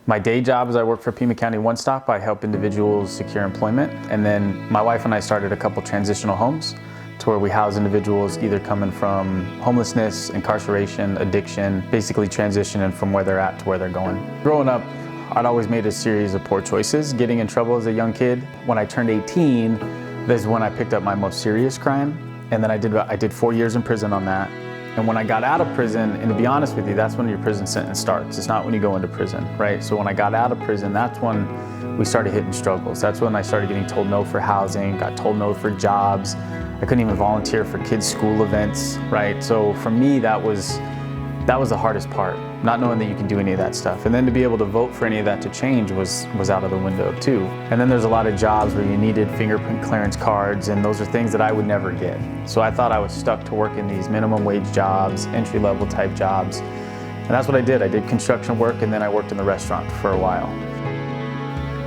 My day job is I work for Pima County One Stop. I help individuals secure employment. And then my wife and I started a couple transitional homes to where we house individuals either coming from homelessness, incarceration, addiction, basically transitioning from where they're at to where they're going. Growing up, I'd always made a series of poor choices, getting in trouble as a young kid. When I turned 18, that's when I picked up my most serious crime. And then I did 4 years in prison on that. And when I got out of prison, and to be honest with you, that's when your prison sentence starts. It's not when you go into prison, right? So when I got out of prison, that's when we started hitting struggles. That's when I started getting told no for housing, got told no for jobs. I couldn't even volunteer for kids' school events, right? So for me, that was the hardest part, not knowing that you can do any of that stuff. And then to be able to vote for any of that to change was out of the window too. And then there's a lot of jobs where you needed fingerprint clearance cards, and those are things that I would never get. So I thought I was stuck to work in these minimum wage jobs, entry-level type jobs. And that's what I did. I did construction work, and then I worked in the restaurant for a while.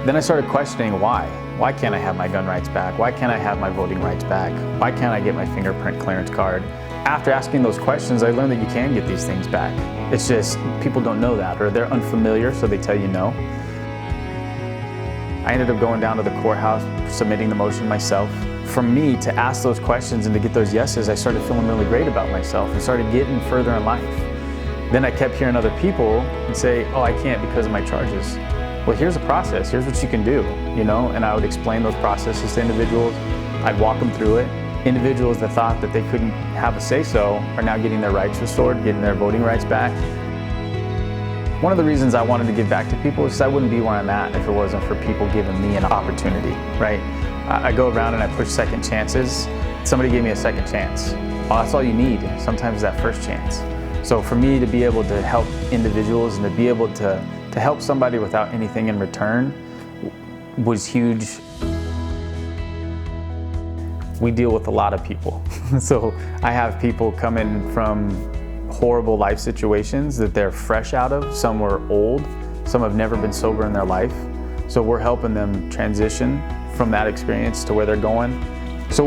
Then I started questioning why. Why can't I have my gun rights back? Why can't I have my voting rights back? Why can't I get my fingerprint clearance card? After asking those questions, I learned that you can get these things back. It's just people don't know that, or they're unfamiliar, so they tell you no. I ended up going down to the courthouse, submitting the motion myself. For me to ask those questions and to get those yeses, I started feeling really great about myself and started getting further in life. Then I kept hearing other people and say, oh, I can't because of my charges. Well, here's a process, here's what you can do, you know? And I would explain those processes to individuals. I'd walk them through it. Individuals that thought that they couldn't have a say-so are now getting their rights restored, getting their voting rights back. One of the reasons I wanted to give back to people is I wouldn't be where I'm at if it wasn't for people giving me an opportunity, right? I go around and I push second chances. Somebody gave me a second chance. Well, that's all you need. Sometimes that first chance. So for me to be able to help individuals and to be able to help somebody without anything in return was huge. We deal with a lot of people. So I have people coming from horrible life situations that they're fresh out of. Some were old, some have never been sober in their life. So we're helping them transition from that experience to where they're going. So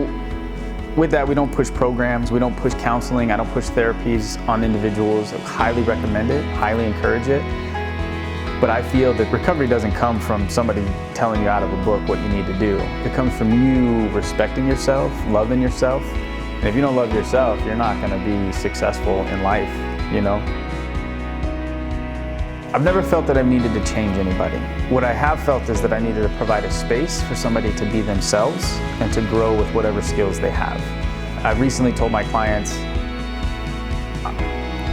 with that, we don't push programs, we don't push counseling, I don't push therapies on individuals. I highly recommend it, highly encourage it. But I feel that recovery doesn't come from somebody telling you out of a book what you need to do. It comes from you respecting yourself, loving yourself. And if you don't love yourself, you're not going to be successful in life, you know? I've never felt that I needed to change anybody. What I have felt is that I needed to provide a space for somebody to be themselves and to grow with whatever skills they have. I recently told my clients,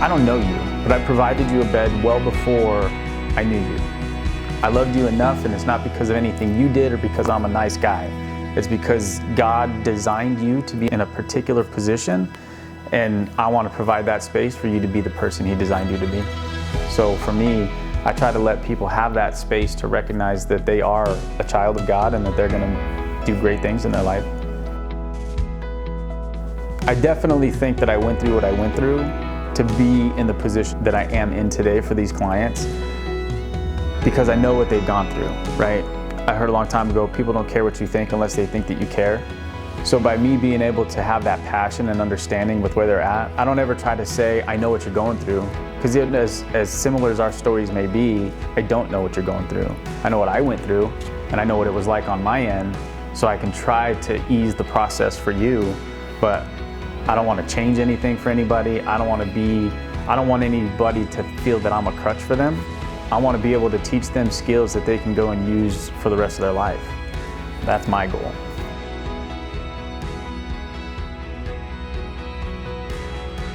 I don't know you, but I provided you a bed well before I knew you. I loved you enough, and it's not because of anything you did or because I'm a nice guy. It's because God designed you to be in a particular position, and I want to provide that space for you to be the person He designed you to be. So for me, I try to let people have that space to recognize that they are a child of God and that they're going to do great things in their life. I definitely think that I went through what I went through to be in the position that I am in today for these clients, because I know what they've gone through, right? I heard a long time ago, people don't care what you think unless they think that you care. So by me being able to have that passion and understanding with where they're at, I don't ever try to say, I know what you're going through. Because as similar as our stories may be, I don't know what you're going through. I know what I went through, and I know what it was like on my end, so I can try to ease the process for you, but I don't want to change anything for anybody. I don't want anybody to feel that I'm a crutch for them. I want to be able to teach them skills that they can go and use for the rest of their life. That's my goal.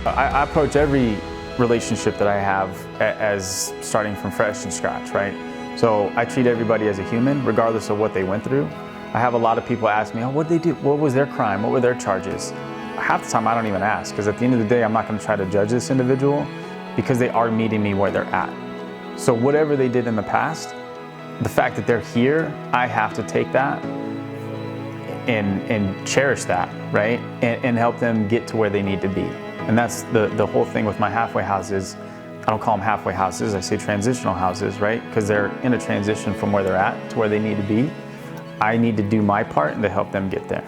I approach every relationship that I have as starting from fresh and scratch, right? So I treat everybody as a human, regardless of what they went through. I have a lot of people ask me, oh, what did they do? What was their crime? What were their charges? Half the time I don't even ask, because at the end of the day, I'm not going to try to judge this individual because they are meeting me where they're at. So whatever they did in the past, the fact that they're here, I have to take that and cherish that, right? And help them get to where they need to be. And that's the whole thing with my halfway houses. I don't call them halfway houses, I say transitional houses, right? Because they're in a transition from where they're at to where they need to be. I need to do my part and to help them get there.